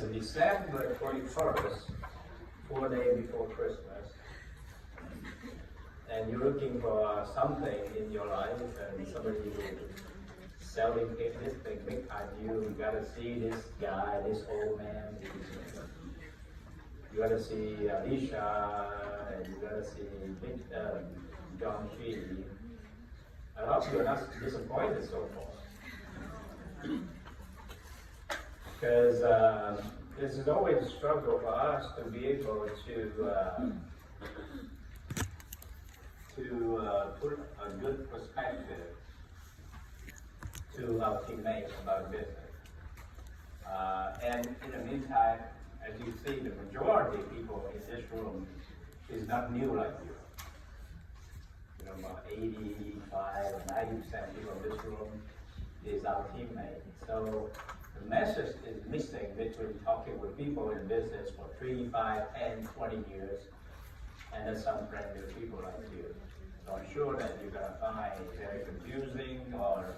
is December 21st, 4 days before Christmas, and you're looking for something in your life, and somebody will selling this thing big time. You gotta see this guy, this old man. You gotta see Alicia, and you gotta see John Shi. I hope you're not disappointed so far. Because this is always a struggle for us to be able to put a good perspective to our teammates about business. And in the meantime, as you see, the majority of people in this room is not new like you. You know, about 85 or 90% of people in this room is our teammate. So the message is missing between talking with people in business for 3, 5, 10, 20 years, and then some brand new people like you. So I'm sure that you're gonna find it very confusing or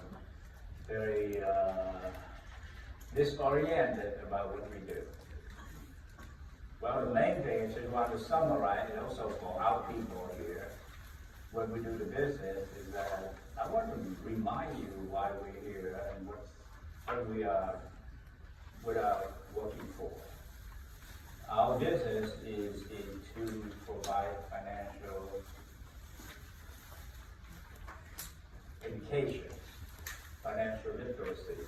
very disoriented about what we do. Well, the main thing is we want to summarize, and also for our people here, when we do the business, is that I want to remind you why we're here and what we are working for. Our business is to provide financial education, financial literacy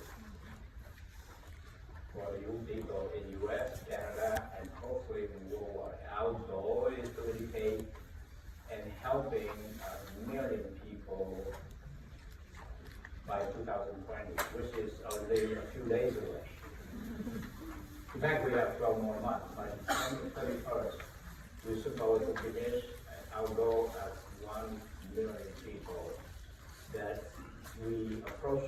for young people in U.S., Canada, and hopefully even worldwide. Our goal is to educate and helping a million people by 2020, which is only a few days away. In fact, we have 12 more months. By December 31st, we're supposed to finish our goal as 1 million people that we approach,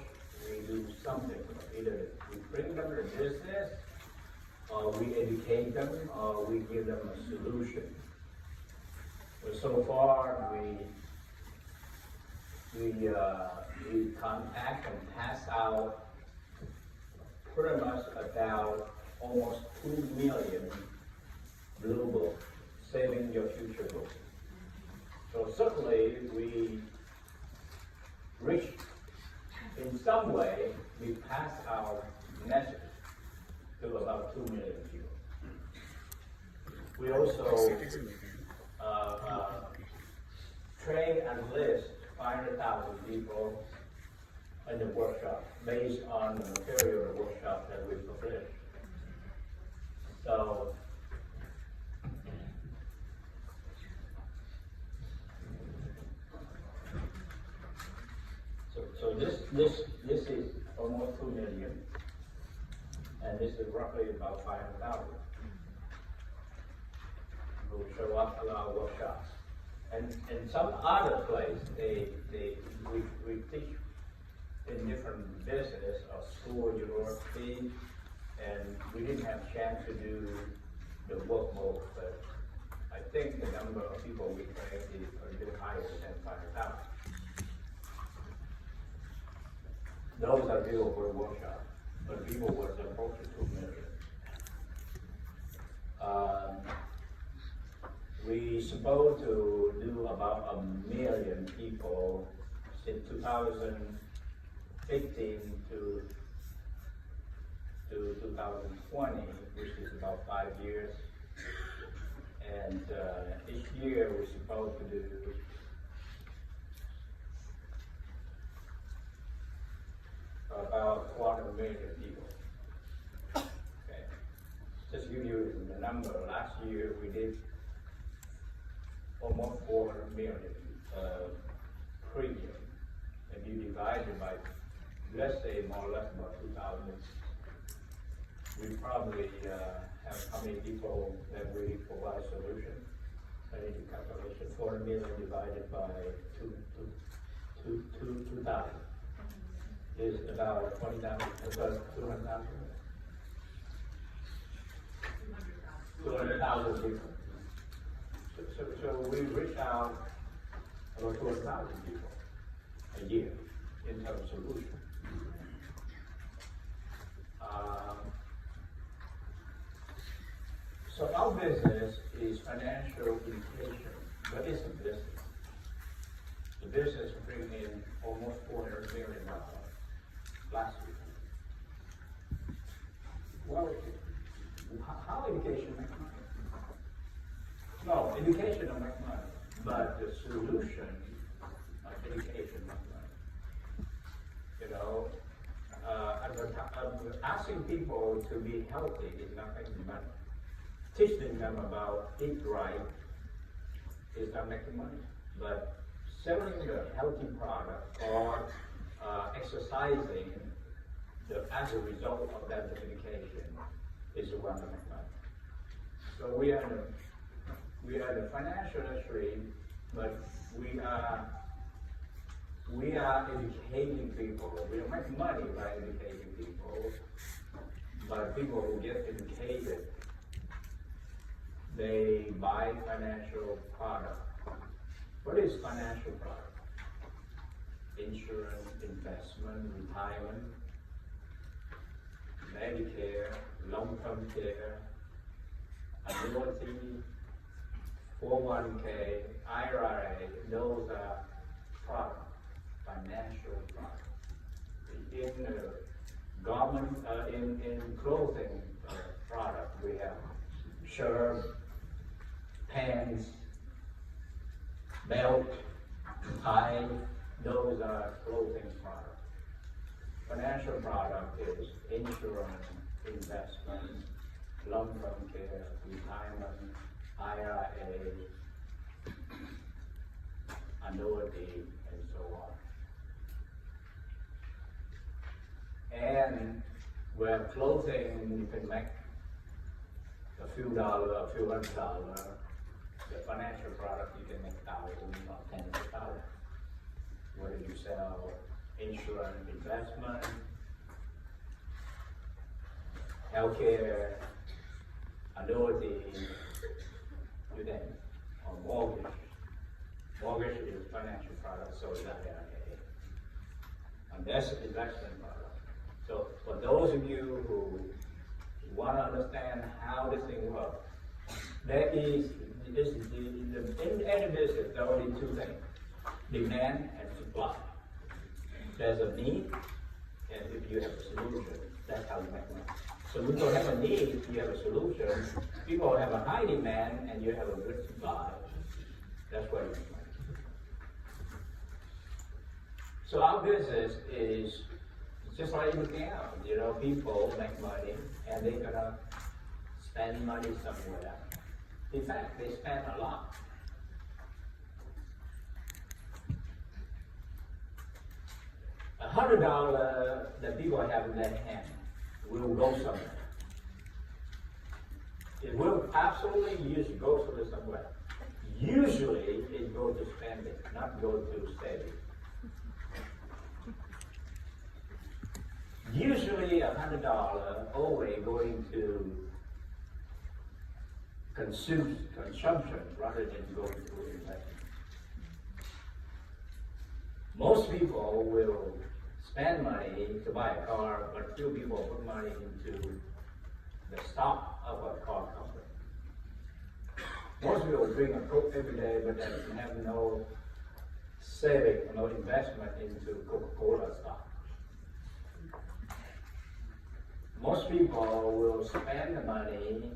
we do something. Either we bring them to business, or we educate them, or we give them a solution. But so far, we contact and pass out pretty much about almost 2 million blue books, Saving Your Future books. So certainly we reach, in some way, we pass our message to about 2 million people. We also train and list 500,000 people in the workshop based on the material of the workshop that we publish. So this is almost 2 million, and this is roughly about 500,000 who show up to our workshops. And in some other place, we teach in different business or school, university, and we didn't have a chance to do the workbook, but I think the number of people we train is a bit higher than 500,000. Those are people for the workshop, but people were approaching 2 million. We supposed to do about 1 million people in 2015 to 2020, which is about 5 years. And each year we're supposed to do about 200 million people. Okay. Just to give you the number, last year we did almost 400 million premium. If you divide it by, let's say more or less about 2,000, we probably have how many people that we provide solution. I need to calculation. 400 million divided by 2,000 is about 20,000, about 200,000. 200,000 people. So we reach out about 200,000 people a year in terms of solution. So our business is financial education, but it's a business. The business bring in almost $400 million last year. Well, how education make money? No, education don't make money, but the solution of education make money. You know, asking people to be healthy is not making money. Teaching them about eat right is not making money. But selling the healthy product or exercising as a result of that education is the one that makes money. So we are the financial industry, but we are educating people. We don't make money by educating people, but people who get educated, they buy financial product. What is financial product? Insurance, investment, retirement, Medicare, long-term care, annuity, 401k, IRA, those are products, financial products. In garment, in clothing product, we have shirt, pants, belt, tie, those are clothing products. Financial product is insurance, investment, long-term care, retirement, IRA, annuity, and so on. And where clothing you can make a few $100, the financial product you can make thousands or tens of thousands. Whether you sell insurance, investment, healthcare, annuity, you name it, or mortgage. Mortgage is financial product, so is IRA. And that's an investment product. So for those of you who want to understand how this thing works, there is, in any business, there are only two things, demand and supply. There's a need, and if you have a solution, that's how you make money. So when you have a need, you have a solution. People have a high demand, and you have a good supply. That's where you make money. So our business is just like anything else. You know, people make money, and they're gonna spend money somewhere. In fact, they spend a lot. $100 that people have in their hand will go somewhere. It will absolutely usually go somewhere. Usually it goes to spending, not go to saving. Usually $100 always going to consumption rather than going to investment. Most people will spend money to buy a car, but few people put money into the stock of a car company. Most people drink a Coke every day, but they have no saving, no investment into Coca-Cola stock. Most people will spend the money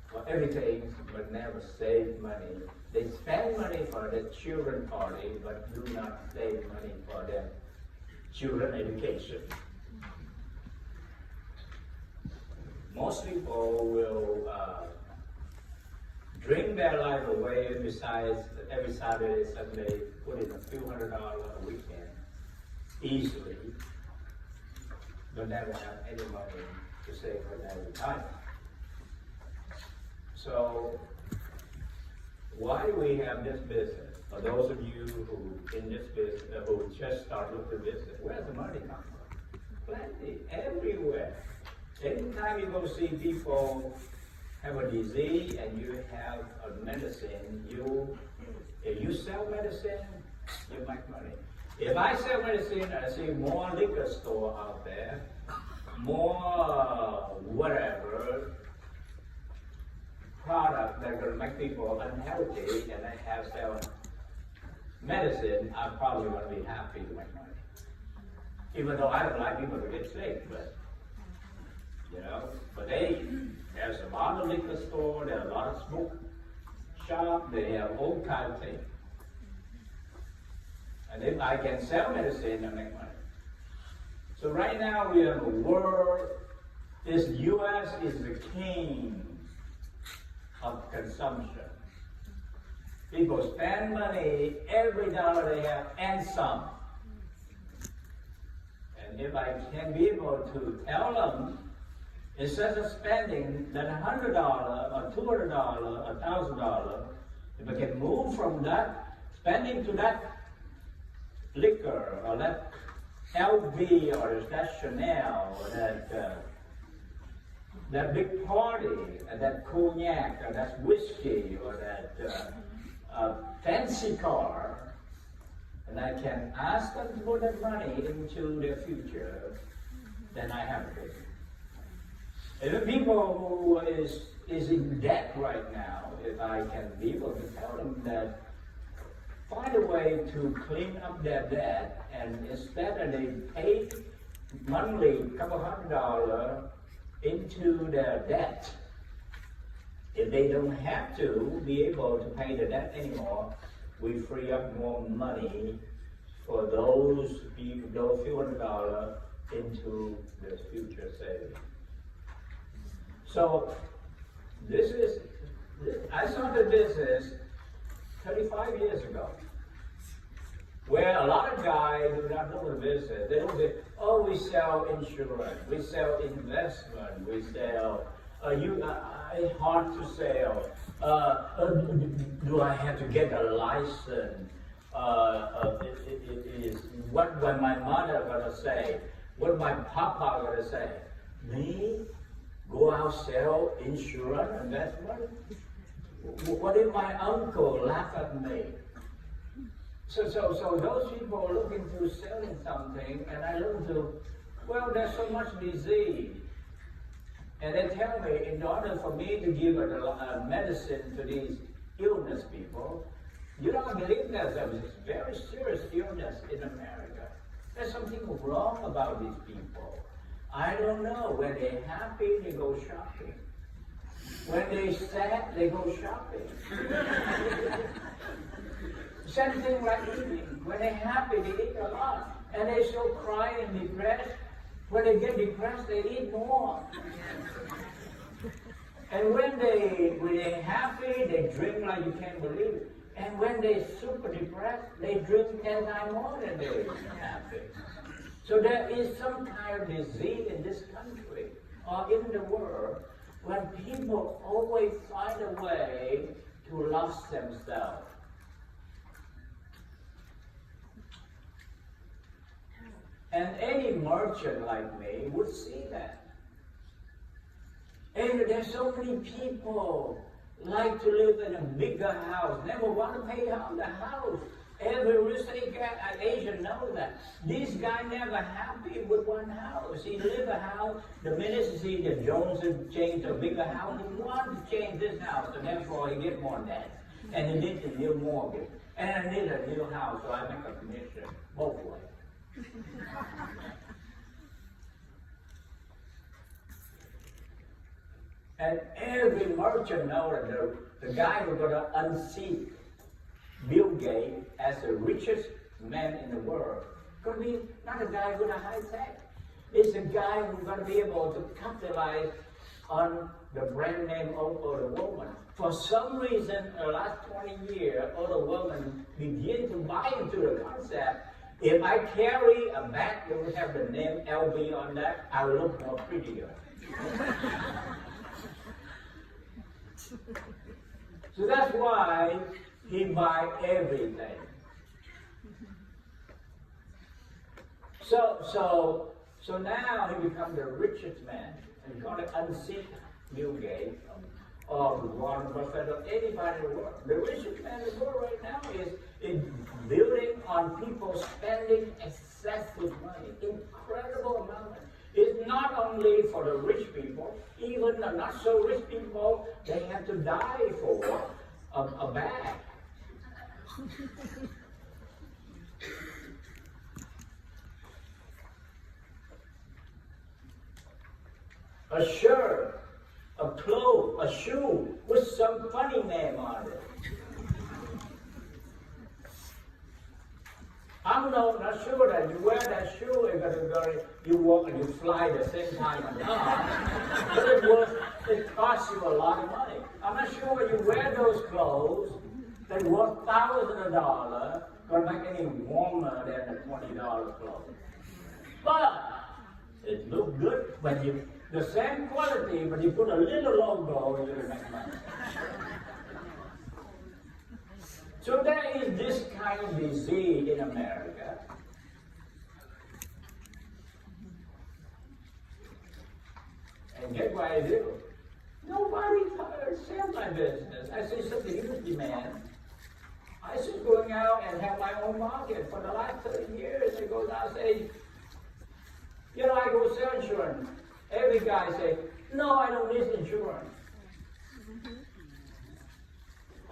for everything, but never save money. They spend money for the children party, but do not save money for their children education. Most people will drink their life away. Besides, every Saturday, Sunday, put in a few $100 a weekend easily, but never have any money to save for their retirement. So, why do we have this business? For those of you who in this business, who just start looking at business, where's the money come from? Plenty, everywhere. Anytime you go see people have a disease and you have a medicine, if you sell medicine, you make money. If I sell medicine, I see more liquor store out there, more whatever. that are going to make people unhealthy and they have sell medicine, I'm probably going to be happy to make money. Even though I don't like people to get sick, but there's a lot of liquor store, there's a lot of smoke shop, they have all kinds of things. And if I can sell medicine and make money. So right now we are in a world, this U.S. is the king of consumption. People spend money every dollar they have and some. And if I can be able to tell them, instead of spending that $100 or $200 or $1,000, if I can move from that spending to that liquor or that LV or that Chanel or that big party or that cognac or that whiskey or that fancy car, and I can ask them to put that money into their future, then I have a business. And the people who is in debt right now, if I can be able to tell them that find a way to clean up their debt, and instead of they pay monthly couple $100 into their debt, if they don't have to be able to pay the debt anymore, we free up more money for those people, those few $100 into their future savings. So I started business 35 years ago, where a lot of guys do not know the business. They don't say, oh, we sell insurance, we sell investment, we sell, it's hard to sell. Do I have to get a license? What will my mother gonna say? What my papa gonna say? Me? Go out sell insurance, investment? What if my uncle laugh at me? So those people are looking to selling something, and I look to, well, there's so much disease. And they tell me, in order for me to give a medicine to these illness people, you don't believe there's a very serious illness in America. There's something wrong about these people. I don't know. When they're happy, they go shopping. When they're sad, they go shopping. Same thing like eating. When they're happy, they eat a lot. And they still cry and depressed. When they get depressed, they eat more. And when they're happy, they drink like you can't believe it. And when they're super depressed, they drink 10 times more than they're happy. So there is some kind of disease in this country or in the world when people always find a way to lose themselves. And any merchant like me would see that. And there's so many people like to live in a bigger house, never want to pay off the house. Every real estate agent knows that. This guy never happy with one house. He live a house, the minute he see the Joneses change to a bigger house, he wants to change this house, and therefore he get more debt. And he needs a new mortgage. And I need a new house, so I make a commission both ways. And every merchant knows that the guy who's going to unseat Bill Gates as the richest man in the world going to be not a guy with a high tech. It's a guy who's going to be able to capitalize on the brand name of the woman. For some reason, in the last 20 years, all the women begin to buy into the concept. If I carry a bag that will have the name LV on that, I will look more prettier. So that's why he buy everything. So now he becomes the richest man. And he's going to unseat Bill Gates or Warren Buffett or anybody in the world. The richest man in the world right now is building on people spending excessive money, incredible amount. is not only for the rich people, even the not so rich people, they have to die for a bag. A shirt, a cloth, a shoe with some funny name on it. I'm not sure that you wear that shoe and you walk and you fly the same time or not. But it costs you a lot of money. I'm not sure when you wear those clothes that worth thousands of dollars gonna make any warmer than a $20 clothes. But it looks good when you the same quality, but you put a little logo, you will make money. So there is this kind of disease in America. And guess what I do? Nobody sell my business. I say such a huge demand. I was going out and have my own market for the last 30 years. I go down and say, I go sell insurance. Every guy say, no, I don't need insurance.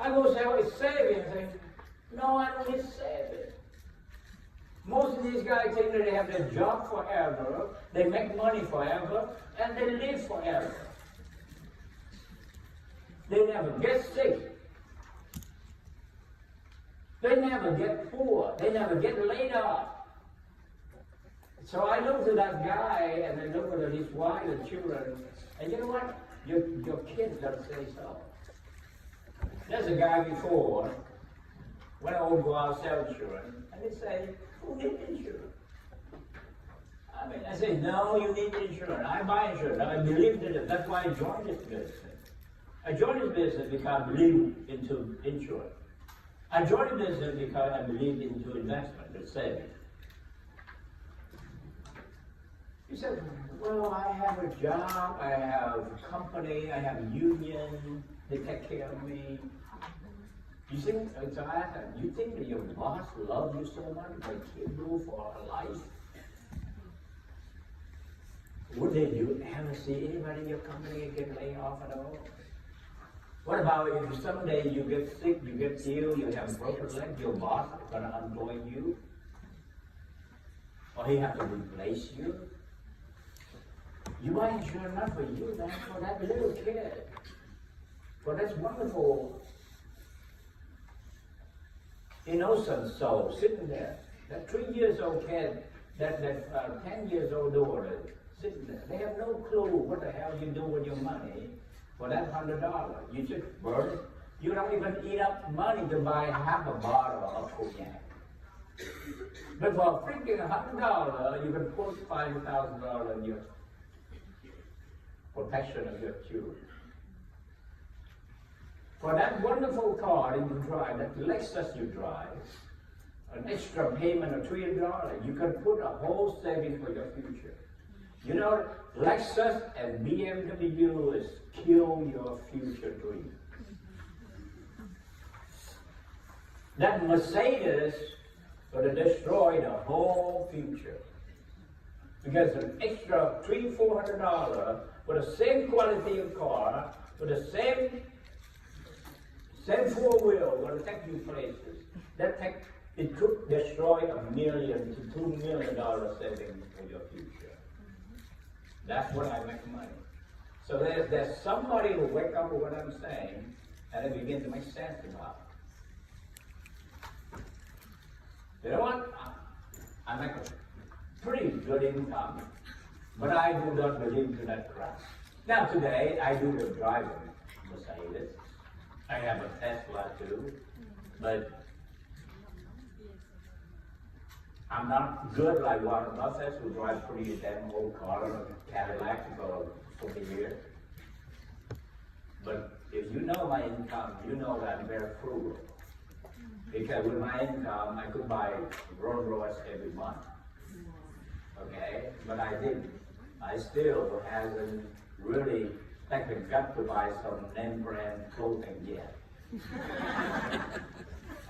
I go sell a savings. Say, no, I don't need savings. Most of these guys think that they have their job forever, they make money forever, and they live forever. They never get sick. They never get poor. They never get laid off. So I looked at that guy, and I looked at his wife and children, and you know what? Your kids don't say so. There's a guy before, when I would go out sell insurance, and they say, who needs insurance? I say, no, you need insurance. I buy insurance. I believe in it. That's why I joined this business. I joined this business because I believe into insurance. I joined the business because I believe into investment, the savings. He said, well, I have a job, I have a company, I have a union, they take care of me. You think, so I asked him, you think that your boss loves you so much, they keep you for a life? Would you ever see anybody in your company get laid off at all? What about if someday you get sick, you get ill, you have a broken leg, your boss is going to employ you? Or he has to replace you? You buy insurance not for you, man, for that little kid. For that wonderful, innocent soul sitting there. That 3-year-old kid, that 10-year-old daughter sitting there. They have no clue what the hell you do with your money for that $100. You just burn it. You don't even eat up money to buy half a bottle of cognac. But for freaking $100, you can put $5,000 in your protection of your children. For that wonderful car you drive, that Lexus you drive, an extra payment of $300, you can put a whole saving for your future. You know, Lexus and BMW is kill your future dream. That Mercedes will destroy the whole future. Because an extra $300-400 with the same quality of car, with the same 4-wheel, will take you places. It could destroy $1 million to $2 million savings for your future. That's what I make money. So there's somebody who wake up with what I'm saying, and it begin to make sense about it. You know what? I make a pretty good income, but I do not believe in that crap. Now today, I do the driving Mercedes. I have a Tesla too, but I'm not good like Warren Buffett, who drives pretty damn old car, a Cadillac for 40 years. But if you know my income, you know that I'm very frugal. Because with my income, I could buy Rolls Royce every month. Okay? But I didn't. I still haven't really taken the gut to buy some name brand clothing yet.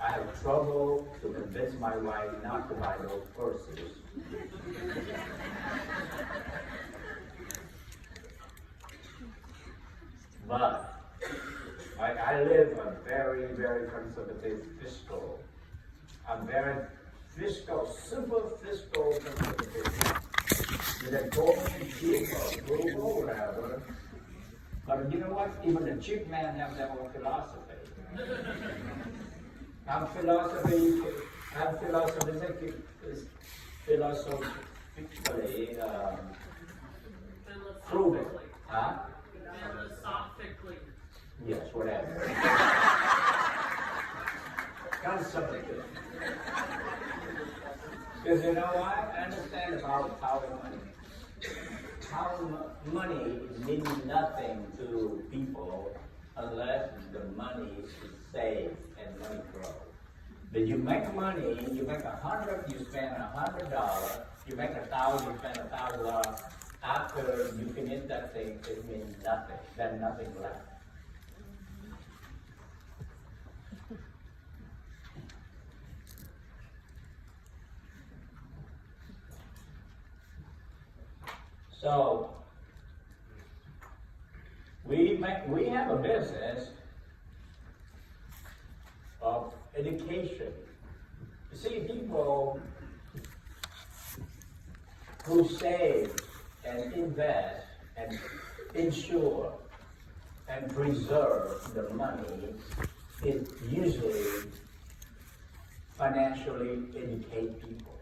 I have trouble to convince my wife not to buy those purses. But I live a very, very conservative fiscal. I'm very super fiscal conservative. With a golden cheap or whatever. But you know what? Even the cheap man have their own philosophy. I'm philosophically proven. Huh? Philosophically. Yes, whatever. Conservative. Because you know what? I understand about power money. Power money means nothing to people unless the money is saved and money grows. But you make money, you make $100, you spend $100, you make $1,000, you spend $1,000. After you finish that thing, it means nothing. There's nothing left. So we have a business of education. You see, people who save and invest and insure and preserve the money is usually financially educated people.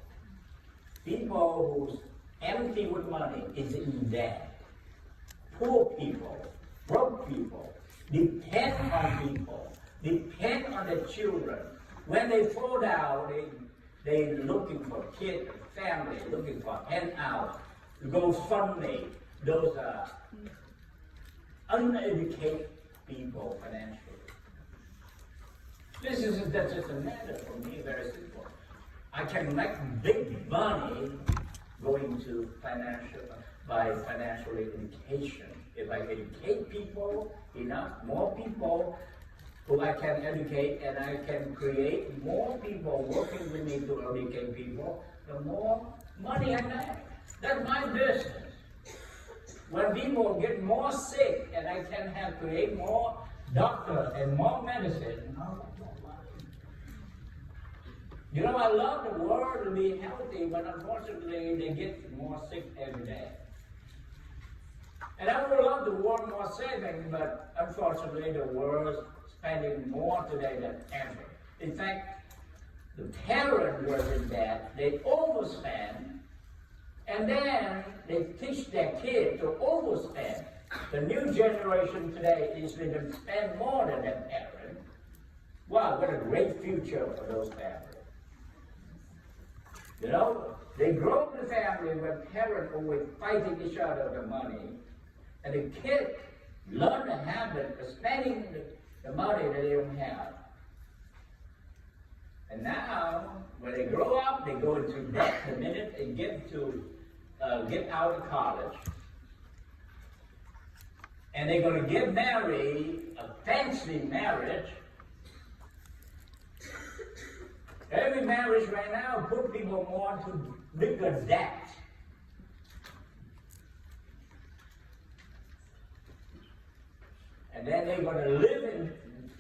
People who's empty with money is in debt. Poor people, broke people, depend on people, depend on the children. When they fall down, they looking for kids and family, looking for handout, GoFundMe. Those are uneducated people financially. This is that's just a matter for me, very simple. I can make big money going to financial education. If I educate people enough, more people who I can educate, and I can create more people working with me to educate people, the more money I make. That's my business. When people get more sick and I can create more doctors and more medicine, I'll make more money. You know, I love the world to be healthy, but unfortunately they get more sick every day. And I would love the world more saving, but unfortunately the world is spending more today than ever. In fact, the parents were in debt, they overspend, and then they teach their kids to overspend. The new generation today is going to spend more than their parents. Wow, what a great future for those families. You know, they grow up in a family where parents always fighting each other for money, and the kids learn the habit of spending the money that they don't have. And now, when they grow up, they go into debt the minute they get out of college. And they're going to get married, a fancy marriage. Every marriage right now put people more into bigger debt. And then they're going to live in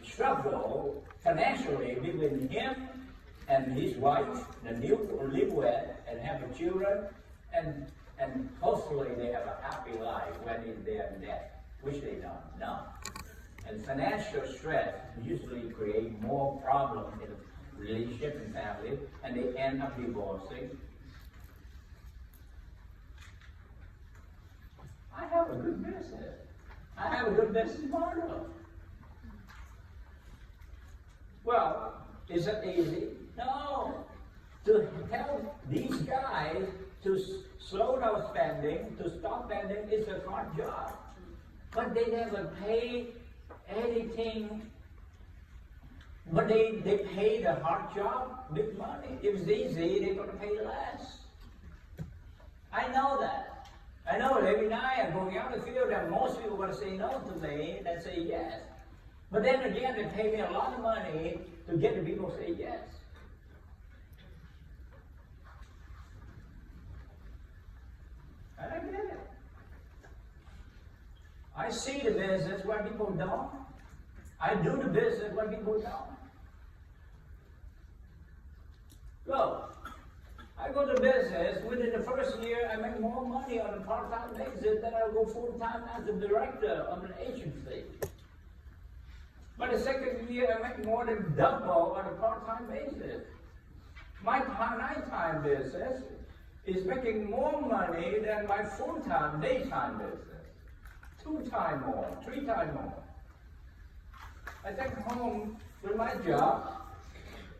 struggle financially between him and his wife, the new live with, and have the children, and hopefully they have a happy life when they're in debt, which they don't. No. And financial stress usually create more problems in relationship and family, and they end up divorcing. I have a good business. I have a good business model. Well, is it easy? No. To help these guys to slow down spending, to stop spending, is a hard job. But they never pay anything. But they pay the hard job big money. If it's easy, they're going to pay less. I know that. I know it. Every night I'm going out in the field and most people are going to say no to me and say yes. But then again, they pay me a lot of money to get the people to say yes. And I get it. I see the business where people don't. I do the business where people don't. Look, I go to business, within the first year, I make more money on a part-time basis than I go full-time as a director of an agency. By the second year, I make more than double on a part-time basis. My nighttime business is making more money than my full-time daytime business. 2 times more, 3 times more. I take home with my job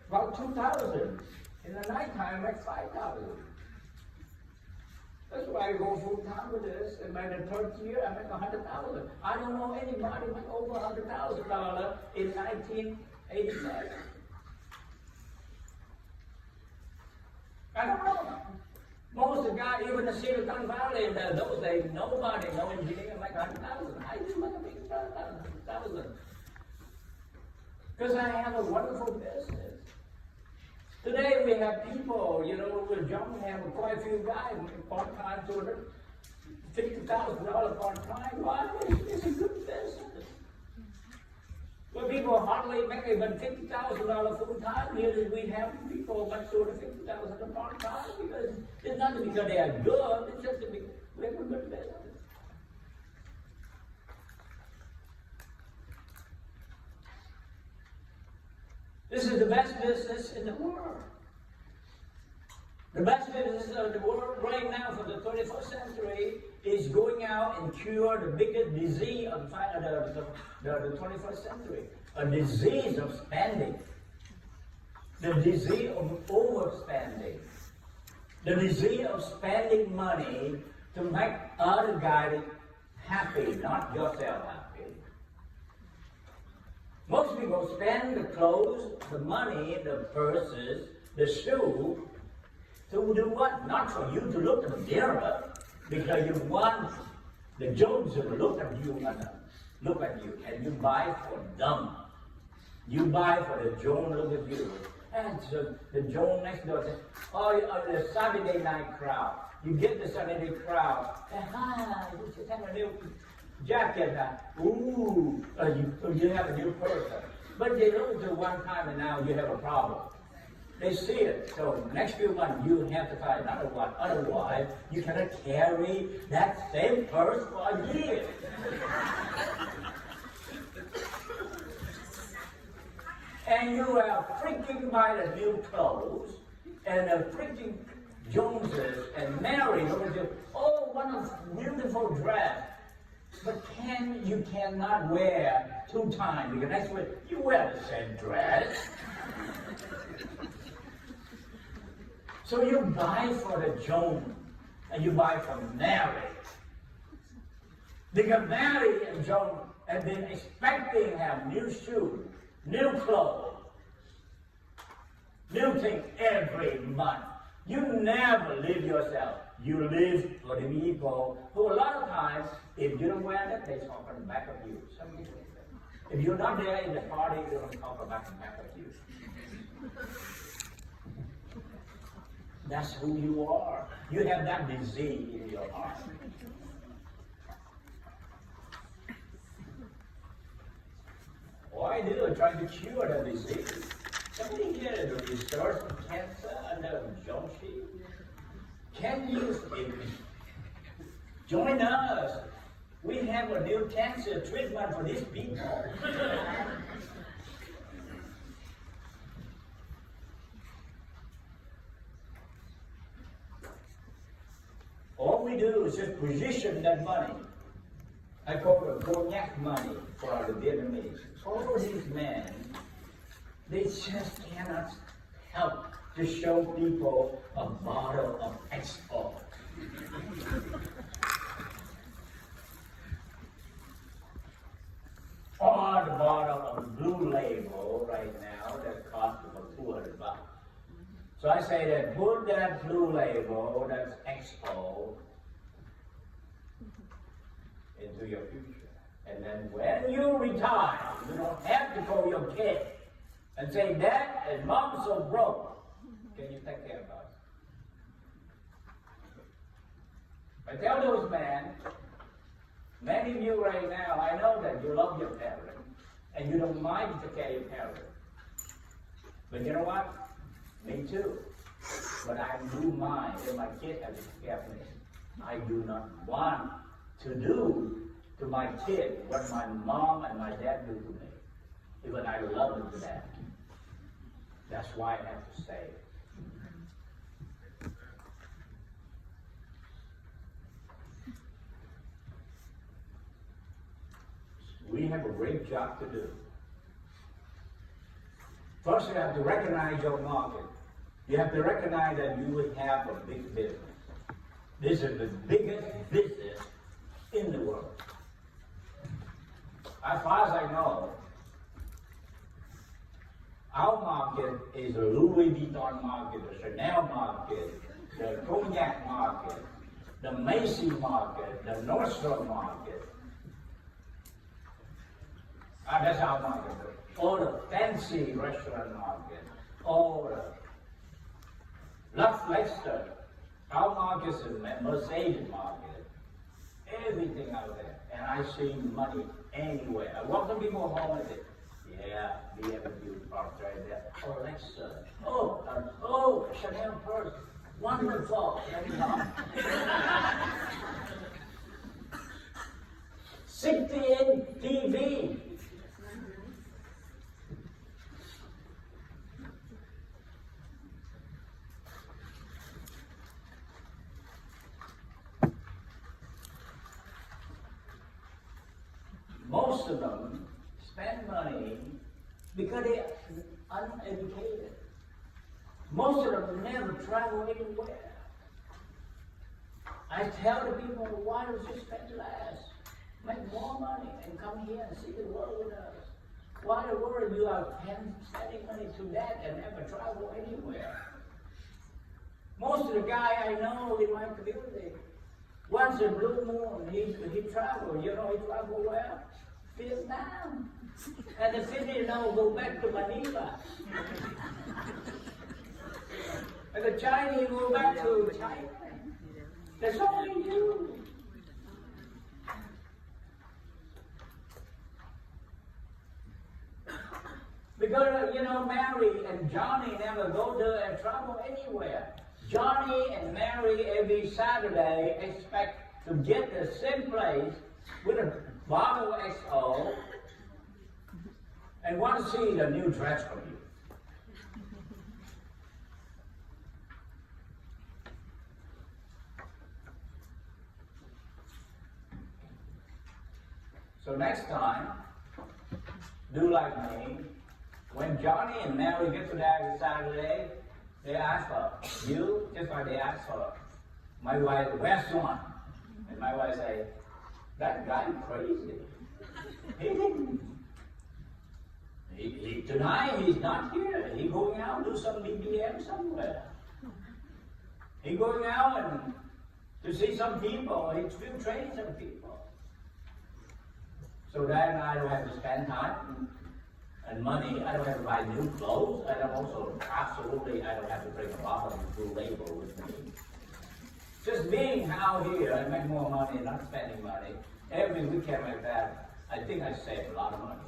about 2,000. In the nighttime, I make 5,000. That's why I go full time with this, and by the third year, I make 100,000. I don't know anybody make over $100,000 in 1987. I don't know. Most of the guys, even in Silicon Valley in those days, nobody, no engineer make 100,000. I do make a big 100,000. Because I have a wonderful business. Today we have people, with John, we have quite a few guys part-time, $50,000 part-time. Why? It's a good business. But people hardly make even $50,000 full-time. Here we have people make $50,000 part-time because it's not because they are good, it's just because we have a good business. This is the best business in the world. The best business of the world right now for the 21st century is going out and cure the biggest disease of the 21st century. A disease of spending. The disease of overspending. The disease of spending money to make other guys happy, not yourself happy. Most people spend the clothes, the money, the purses, the shoe, to do what? Not for you to look in the mirror, because you want the Jones to look at you and you buy for them. You buy for the Jones look at you. And so the Jones next door says, oh, the Saturday night crowd. You get the Saturday crowd, and you just have a new jacket, you have a new person. But they look at one time and now you have a problem. They see it. So next few months you have to find another one. Otherwise, you cannot carry that same purse for a year. And you are freaking by the new clothes and the freaking Joneses and Mary. Oh, what a beautiful dress. But you cannot wear 2 times, because next week you wear the same dress. So you buy for the Jones, and you buy for Mary. Because Mary and Jones have been expecting to have new shoes, new clothes, new things every month. You never live yourself. You live for the people who a lot of times, if you don't wear that, they talk on the back of you. If you're not there in the party, they don't talk about the back of you. That's who you are. You have that disease in your heart. All I do is try to cure the disease. Somebody here the research on cancer under Joshi. Can you join us? We have a new cancer treatment for these people. All we do is just position that money. I call it cognac money for the Vietnamese. All these men, they just cannot help to show people a bottle of XO. Or the bottle of Blue Label right now that costs about $200. So I say that put that Blue Label, that's XO, into your future. And then when you retire, you don't have to call your kid and say, Dad and Mom so broke. Can you take care of us? I tell those men, many of you right now, I know that you love your parents and you don't mind to take care of your parents. But you know what? Me too. But I do mind that my kid has to take care of me. I do not want to do to my kid what my mom and my dad do to me. Even I love them to that. That's why I have to say it. We have a great job to do. First, you have to recognize your market. You have to recognize that you will have a big business. This is the biggest business in the world. As far as I know, our market is the Louis Vuitton market, the Chanel market, the Cognac market, the Macy's market, the Nordstrom market. That's our market. All the fancy restaurant market, all the Lux Lexington, our market is the Mercedes market, everything out there. And I see money anywhere. I welcome people home and say, yeah, BMW parked right there. Oh, Lexus. Oh, Chanel purse. Wonderful. Let me know. 60-inch TV. Most of them spend money because they are uneducated. Most of them never travel anywhere. I tell the people, why don't you spend less? Make more money and come here and see the world with us. Why in the world you are spending money to that and never travel anywhere? Most of the guy I know in my community, once in blue moon, he traveled. You know, he traveled where? Vietnam. And the Filipino go back to Manila. And the Chinese go back to China. That's all they do. Because, you know, Mary and Johnny never go there and travel anywhere. Johnny and Mary every Saturday expect to get the same place with a bottle of XO and want to see the new dress from you. So next time, do like me. When Johnny and Mary get to that every Saturday, they ask for you, just like they ask for my wife, where's John? And my wife say, that guy crazy. Tonight he's not here. He's going out to do some BBM somewhere. He's going out and to see some people. He's still training some people. So that I don't have to spend time and money. I don't have to buy new clothes. I don't I don't have to bring a bottle of Blue Label with me. Just being out here, I make more money, not spending money. Every weekend like that, I think I save a lot of money.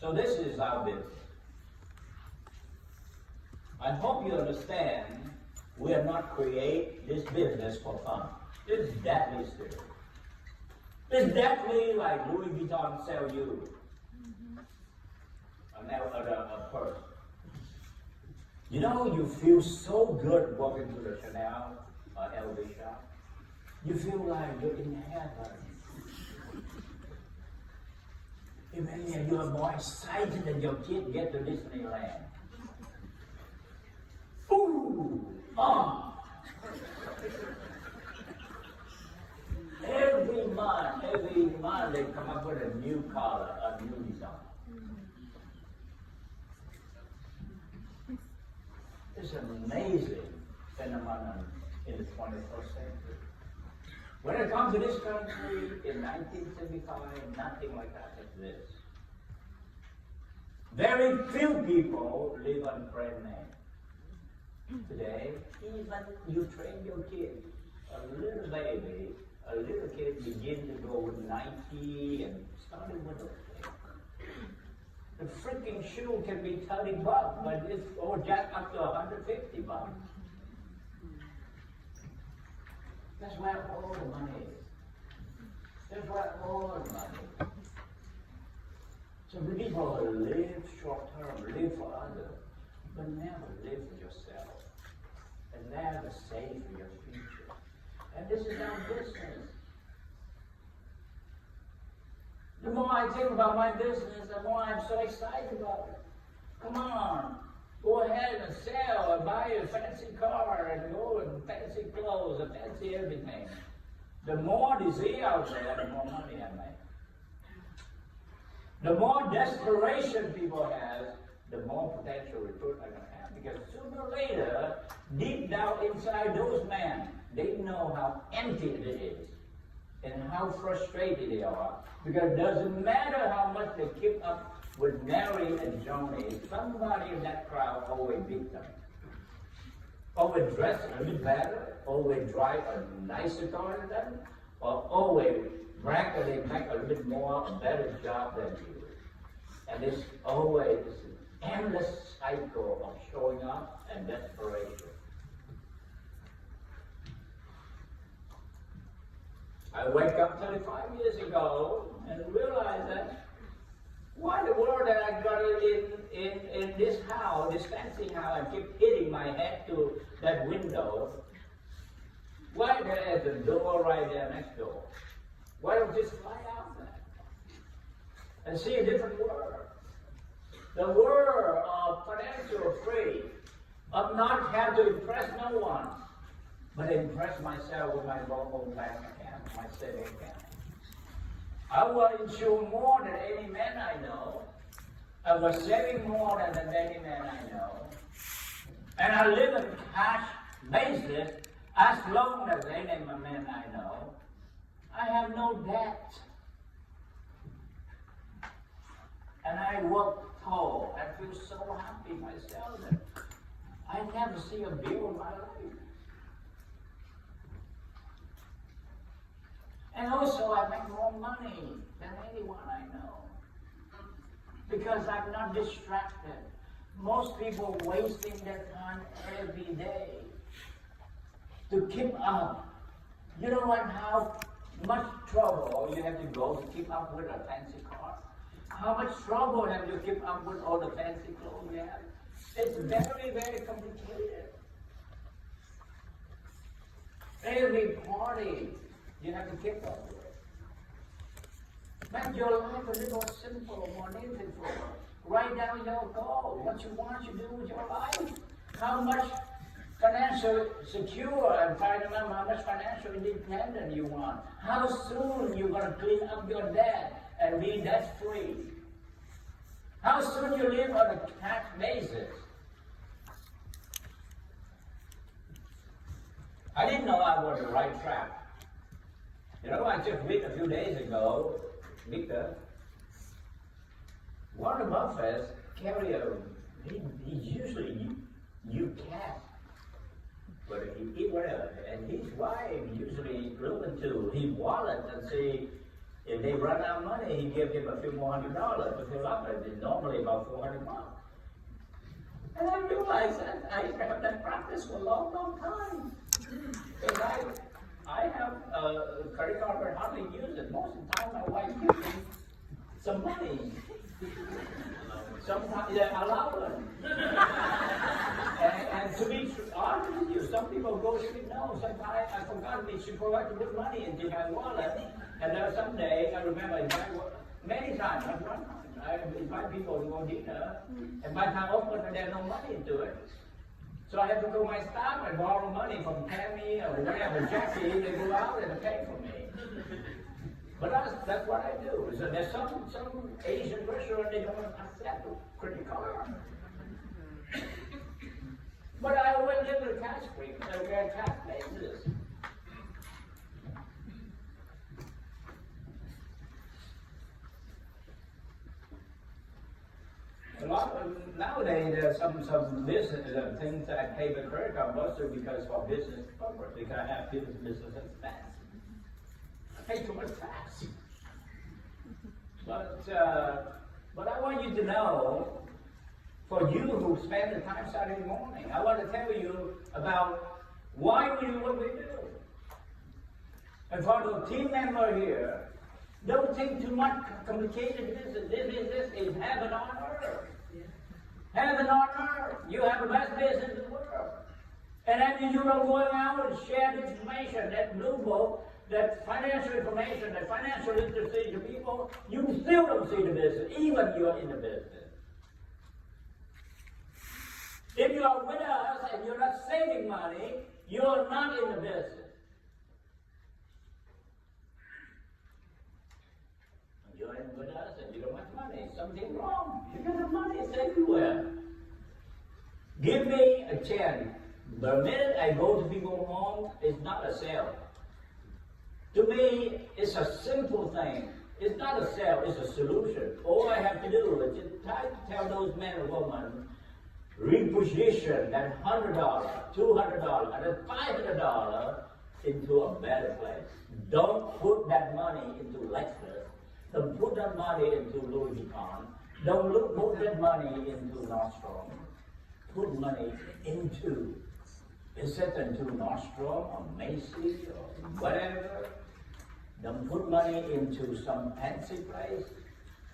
So this is our business. I hope you understand we are not create this business for fun. It's deadly serious. It's definitely like Louis Vuitton sell you a purse. You know, you feel so good walking to the Chanel or LV shop. You feel like you're in heaven. Even you are more excited than your kid get to Disneyland. Ooh! Every month they come up with a new color, a new design. 21st century. When it comes to this country in 1975, nothing like that exists. Very few people live on prayer name. Today, even you train your kid, a little baby, a little kid begin to go with Nike and starting with those things. The freaking shoe can be $30, but it's or jack up to $150. That's where all the money is. That's where all the money is. So we need to live short term, live for others, but never live for yourself. And never save for your future. And this is our business. The more I think about my business, the more I'm so excited about it. Come on, go ahead and sell and buy a fancy car and go and fancy clothes and fancy everything. The more disease out there, the more money I make. The more desperation people have, the more potential recruit I'm going to have. Because sooner or later, deep down inside those men, they know how empty it is and how frustrated they are. Because it doesn't matter how much they keep up with Mary and Joni, somebody in that crowd always beat them. Always dress a little better, always drive a nicer car than them, or always brag that they make a little more, a better job than you. And it's always an endless cycle of showing up and desperation. I wake up 35 years ago and realize that why the world that I got in this house, this fancy house, and keep hitting my head to that window. Why there's a door right there next door? Why don't you just fly out there and see a different world? The world of financial free, of not have to impress no one, but impress myself with my local bank account, my saving account. I will insure more than any man I know. I was saving more than any man I know. And I live on cash basis as long as any man I know. I have no debt. And I work hard. I feel so happy myself that I never see a bill in my life. And also, I make more money than anyone I know. Because I'm not distracted. Most people wasting their time every day to keep up. You know what? How much trouble you have to go to keep up with a fancy car? How much trouble have you keep up with all the fancy clothes you have? It's very, very complicated. Every party you have to keep up with. Make your life a little simple, more meaningful. Write down your goal, what you want to do with your life. How much financial secure and try to remember how much financial independent you want. How soon you're going to clean up your debt and be debt free. How soon you live on a tax basis. I didn't know I was on the right track. You know, I just read a few days ago, Victor, Warren Buffett carry he usually you cash, but he eat whatever, and his wife usually look into his wallet and see if they run out of money, he give him a few more $100 to fill up it. It's normally about $400. And I realized that I have that practice for a long, long time. Because I have a credit card but hardly use it. Most of the time my wife gives me some money. Sometimes they allow it. and to be honest with you, some people go sleep. No, sometimes I forgot me. She forgot to put money into my wallet. And then someday I remember many times, not one time, I invite people to go dinner, and by the time I open it, there's no money into it. So I have to go to my staff and borrow money from Tammy or whatever, Jackie, they go out and pay for me. But that's what I do. So there's some Asian restaurant, they don't accept a credit card. But I always live with a cash basis. Nowadays, there's some business things that pay the credit card mostly because for business purpose. They can have business expense. Pay too much tax. But I want you to know, for you who spend the time Saturday morning, I want to tell you about why we do what we do. And for the team member here, don't think too much complicated business. This is heaven on earth. Heaven on earth. You have the best business in the world. And then you don't go out and share the information, that blue book, that financial information, that financial literacy to people, you still don't see the business, even you're in the business. If you are with us and you're not saving money, you're not in the business. You're in with us and you don't have money. Something wrong. You got the money, it's everywhere. Give me a chance. The minute I go to people's home, it's not a sale. To me, it's a simple thing. It's not a sale, it's a solution. All I have to do is just try to tell those men and women, reposition that $100, $200, and that $500 into a better place. Don't put that money into Lexus. Don't put that money into Louis Vuitton. Don't put that money into Nordstrom. Put money into, is it into Nordstrom or Macy's or whatever? Don't put money into some fancy place.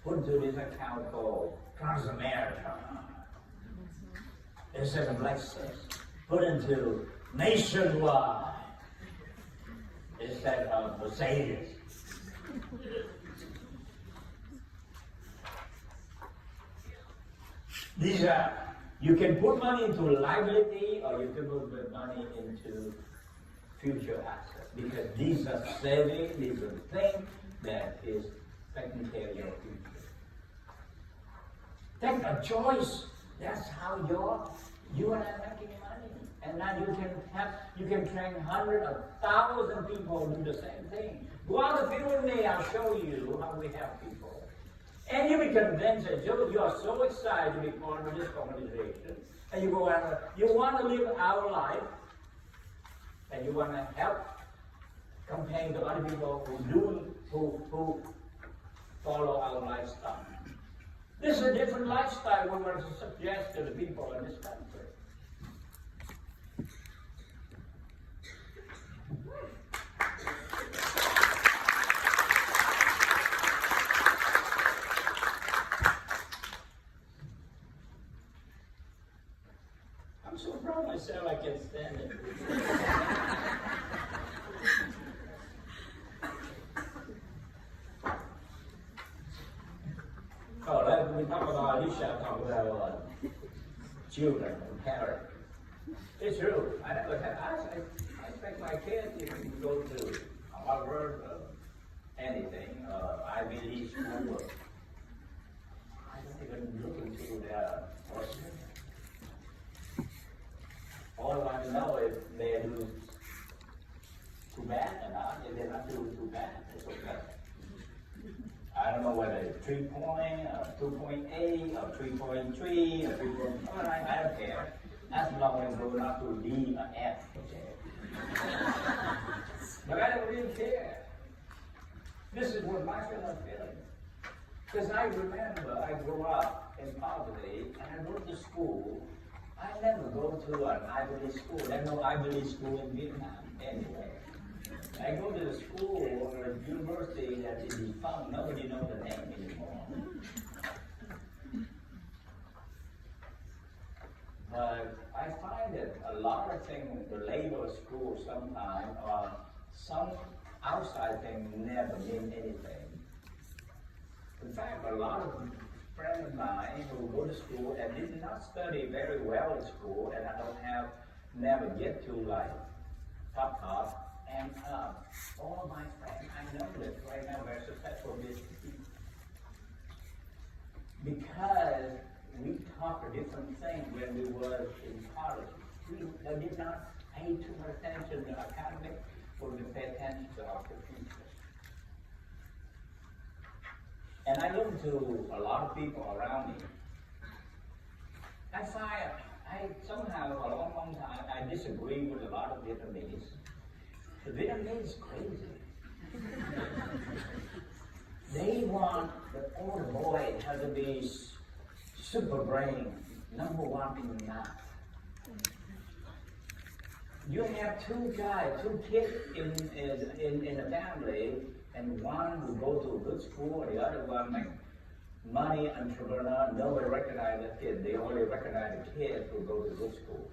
Put into this account called Transamerica. Instead of Lexus. Put into Nationwide. Instead of Mercedes. These are, you can put money into liability or you can put the money into future assets, because these are saving, these are things that is taking care of your future. Take a choice. That's how you and I making money. And now you can train hundreds of thousands of people do the same thing. Go out the field with me, I'll show you how we help people. And you'll be convinced that you are so excited to be part of this organization, and you go out, you want to live our life, and you want to help campaign to other people who follow our lifestyle. This is a different lifestyle we want to suggest to the people in this country. I'm so proud of myself I can stand it. Oh, we talk about Alicia, talk about children and parents. It's true. I expect my kids to go to Harvard, anything, Ivy League school. I don't even look into their courses. All I know is they do too bad or not. If they're not doing too bad, it's okay. I don't know whether it's 3 point, or 2.8, or 3.3, or 3.5, I don't care. As long as we're not to D or F, okay? But I don't really care. This is what my feeling feeling. Because I remember I grew up in poverty, and I went to school. I never go to an Ivy League school. There's no Ivy League school in Vietnam anyway. I go to the school or a university that is defunct. Nobody knows the name anymore. But I find that a lot of things, the label school sometimes, or some outside things never mean anything. In fact, a lot of friends of mine who go to school and did not study very well in school, and I don't never get to like top, and all of my friends, I know that right now very successful business people. Because we talk a different thing when we were in college. They did not pay too much attention to academic, but we pay attention to our future. And I look to a lot of people around me, I find I somehow for a long, long time I disagree with a lot of Vietnamese. The Vietnamese is crazy. They want the older boy has to be super brain, number one in math. You have two kids in a family, and one will go to a good school, and the other one like money entrepreneur. Nobody recognize the kid. They only recognize the kid who go to good school.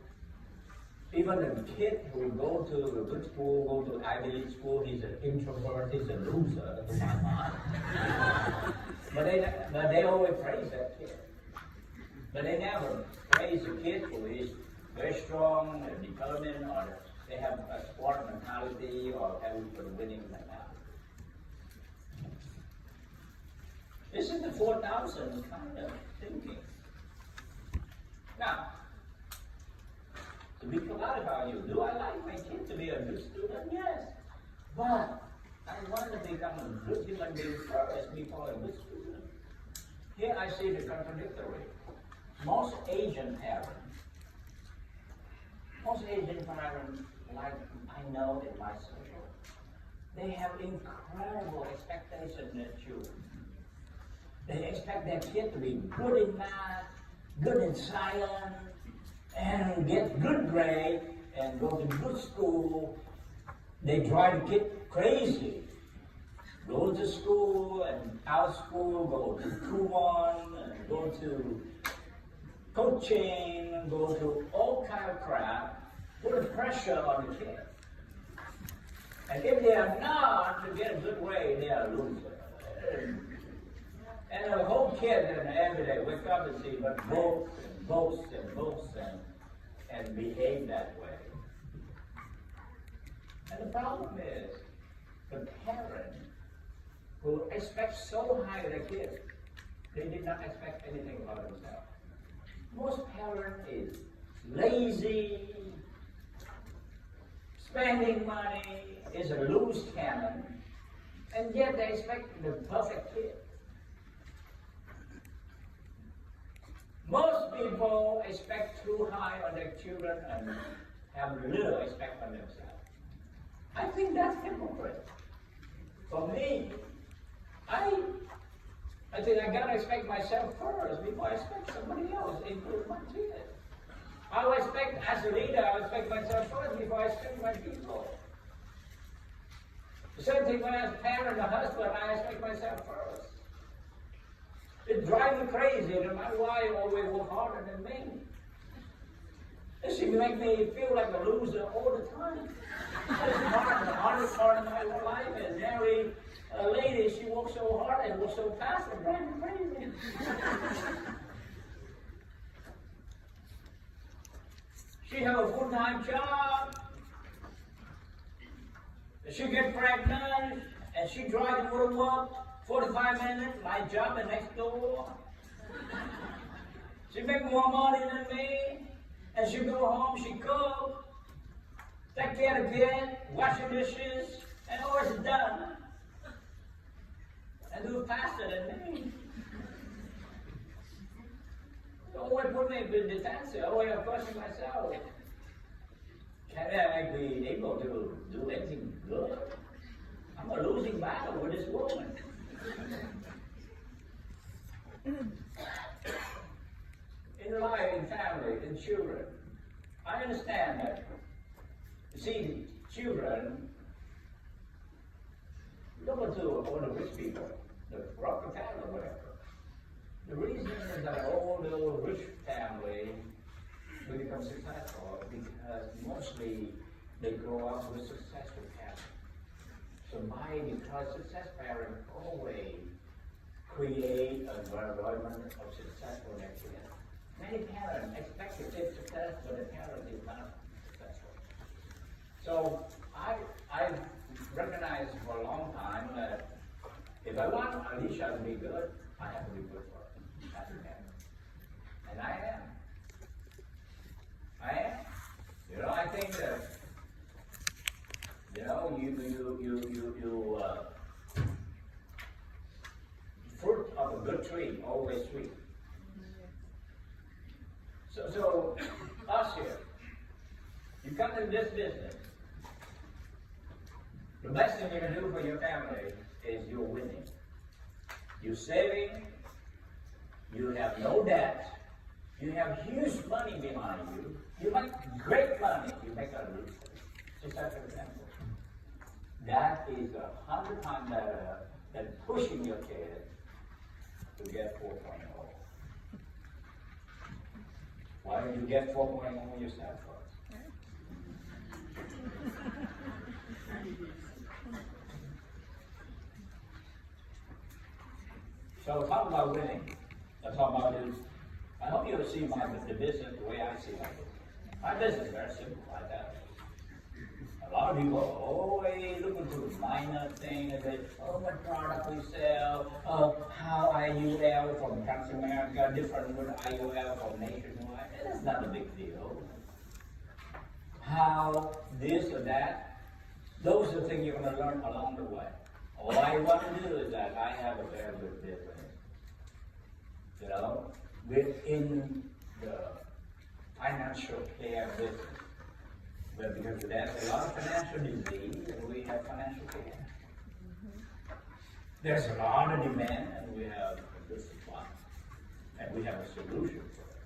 Even the kid who go to a good school, go to Ivy League school, he's an introvert, he's a loser to my mind. but they always praise that kid. But they never praise the kid who is very strong and determined, or they have a sport mentality, or have a winning mentality. This is the 4,000 kind of thinking. Now, to be polite about you, do I like my kid to be a good student? Yes. But I want to become a good human being first before a good student. Here I see the contradictory. Most Asian parents, like I know in my circle, they have incredible expectations in their children. They expect their kid to be good in math, good in science, and get good grade, and go to good school. They drive the kid crazy. Go to school and out school, go to Kuwon, and go to coaching, go to all kind of crap, put a pressure on the kid. And if they are not to get a good grade, they are a loser. And the whole kid and every day wake up and see but boast and behave that way. And the problem is the parent who expects so high of their kids, they did not expect anything about themselves. Most parents is lazy, spending money, is a loose cannon, and yet they expect the perfect kid. Most people expect too high on their children and have little expect on themselves. I think that's hypocrite. For me, I think I gotta expect myself first before I expect somebody else, including my kids. I will expect, as a leader, I will expect myself first before I expect my people. The same thing when as a parent, a husband, I expect myself first. It drives me crazy that my wife always works harder than me. And she makes me feel like a loser all the time. That's the hardest part of my life is marry a lady. She works so hard and works so fast, it drives me crazy. She has a full-time job. She gets pregnant, and she drives to work 45 minutes, my job is next door. She makes more money than me, and she go home, she cook, take care of the kid, wash the dishes, and always done. And do it faster than me. So always put me in defensive, always question myself. Can I be able to do anything good? I'm a losing battle with this woman. In life, in family, in children, I understand that. You see, children, look to all the rich people, the Rockefeller or whatever. The reason is that all the rich family will become successful because mostly they grow up with successful parents. So because success parents always create an environment of successful kids. Many parents expect the kid success, but the parent is not successful. So I've recognized for a long time that if I want Alicia to be good, I have to be good for her as a parent. And I am. You know, I think that, you know, fruit of a good tree, always sweet. come in this business, the best thing you can do for your family is you're winning. You're saving, you have no debt, you have huge money behind you, you make great money, you make a roof. Just as an example. That is 100 times better than pushing your kid to get 4.0. Why don't you get 4.0 yourself first? So talk about winning. Let's talk about this. I hope you'll see the business the way I see it. My business is very simple like that. A lot of people are always looking for the minor thing and say, oh, what product we sell, how IUL from Transamerica different with IUL from Nationwide. That's not a big deal. How this or that, those are the things you're going to learn along the way. All I want to do is that I have a very good business. You know, within the financial care business. But because there's a lot of financial disease and we have financial care. There's a lot of demand and we have a good supply. And we have a solution for it.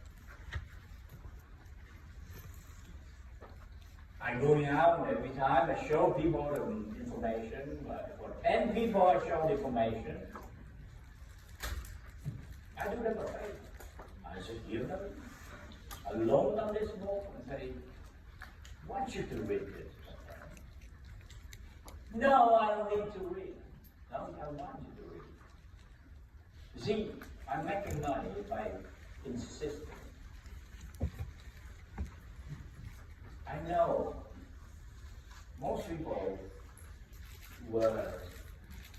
I'm going out and every time I show people the information, but for 10 people I show the information, I do them a favor. I just give them a loan on this book and say, I want you to read this. No, I don't need to read. No, I want you to read. See, I'm making money by insisting. I know most people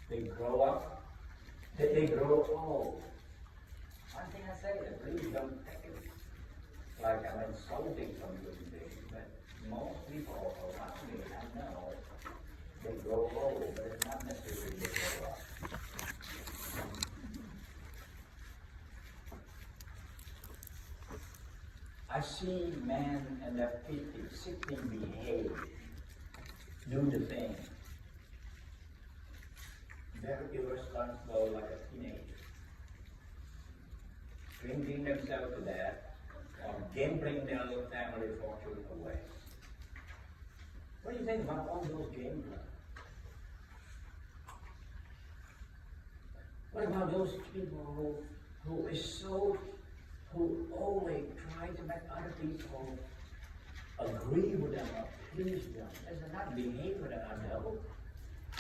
they grow up, they grow old. One thing I say is please don't take it like I'm insulting some human being, but most people around me, I know, they grow old, but it's not necessarily they grow up. I see men in their 50s, 60s behave, do the thing. Very irresponsible like a teenager. Drinking themselves to death or gambling their little family fortune away. What do you think about all those gamblers? What about those people who always try to make other people agree with them or please them? That's not behavior that I know.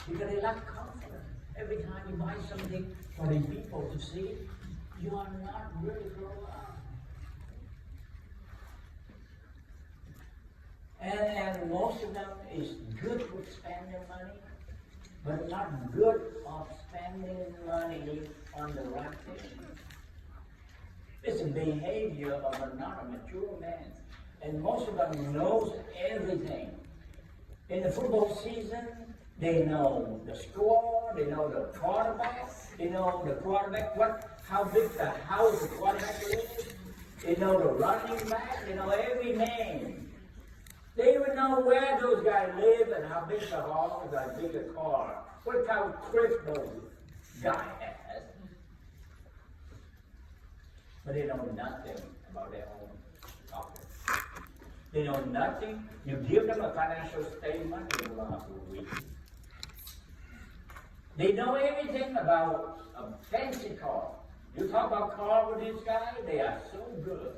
Because they lack confidence. Every time you buy something for the people to see, you are not really grown up. And most of them is good with spending money, but not good of spending money on the right thing. It's a behavior of a not a mature man. And most of them knows everything. In the football season, they know the score, they know the quarterback, how big the house the quarterback is, they know the running back, they know every name. They even know where those guys live and how big the house, how big the car, what kind of crib those guy has. But they know nothing about their own pocket. They know nothing. You give them a financial statement, they will have to read. They know everything about a fancy car. You talk about car with these guys, they are so good.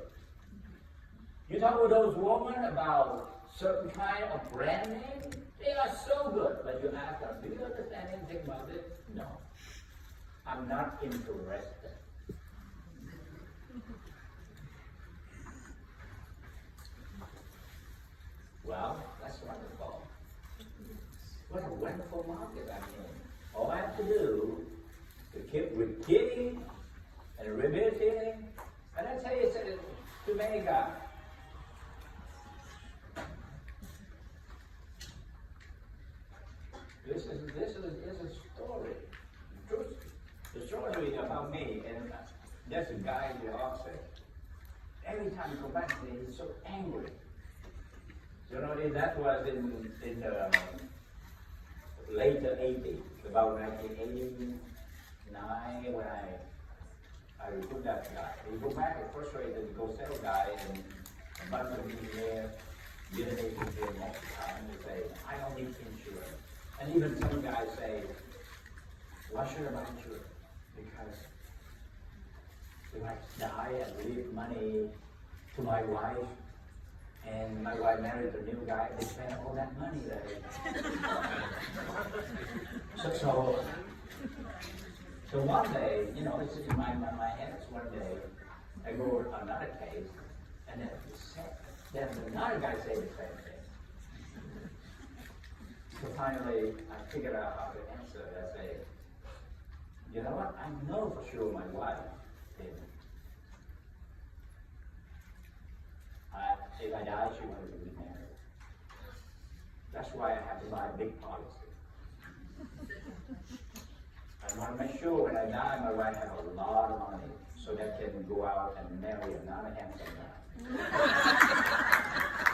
You talk with those women about certain kind of brand name, they are so good. But you ask them, do you understand anything about it? No. I'm not interested. Well, that's wonderful. What a wonderful market I'm in. All I have to do to keep repeating and revisiting, and I tell you, too many guys. This is a story. The story about me, and there's a guy in the office. Every time you go back there, he's so angry. You know, that was in the later 80s, about 1989, when I recruited that guy. He go back and frustrated to go sell guy, and a bunch of engineers, Vietnamese came next time and say, I don't need insurance. And even some guys say, why should I buy insurance? Because if I die and leave money to my wife, and my wife married a new guy, they spend all that money that so one day, you know, it's in my head, one day, I go another case, and then another guy say the same thing. So finally, I figured out how to answer. I say, you know what, I know for sure my wife did. If I die, she wanted to be married. That's why I have to buy a big policy. I want to make sure when I die, my wife has a lot of money, so that can go out and marry another handsome guy.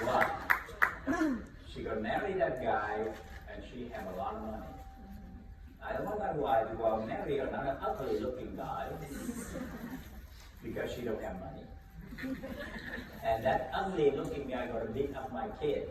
Why? She gonna marry that guy, and she have a lot of money. I don't want my wife to go out and marry another ugly-looking guy because she don't have money. And that ugly looking guy gonna beat up my kid.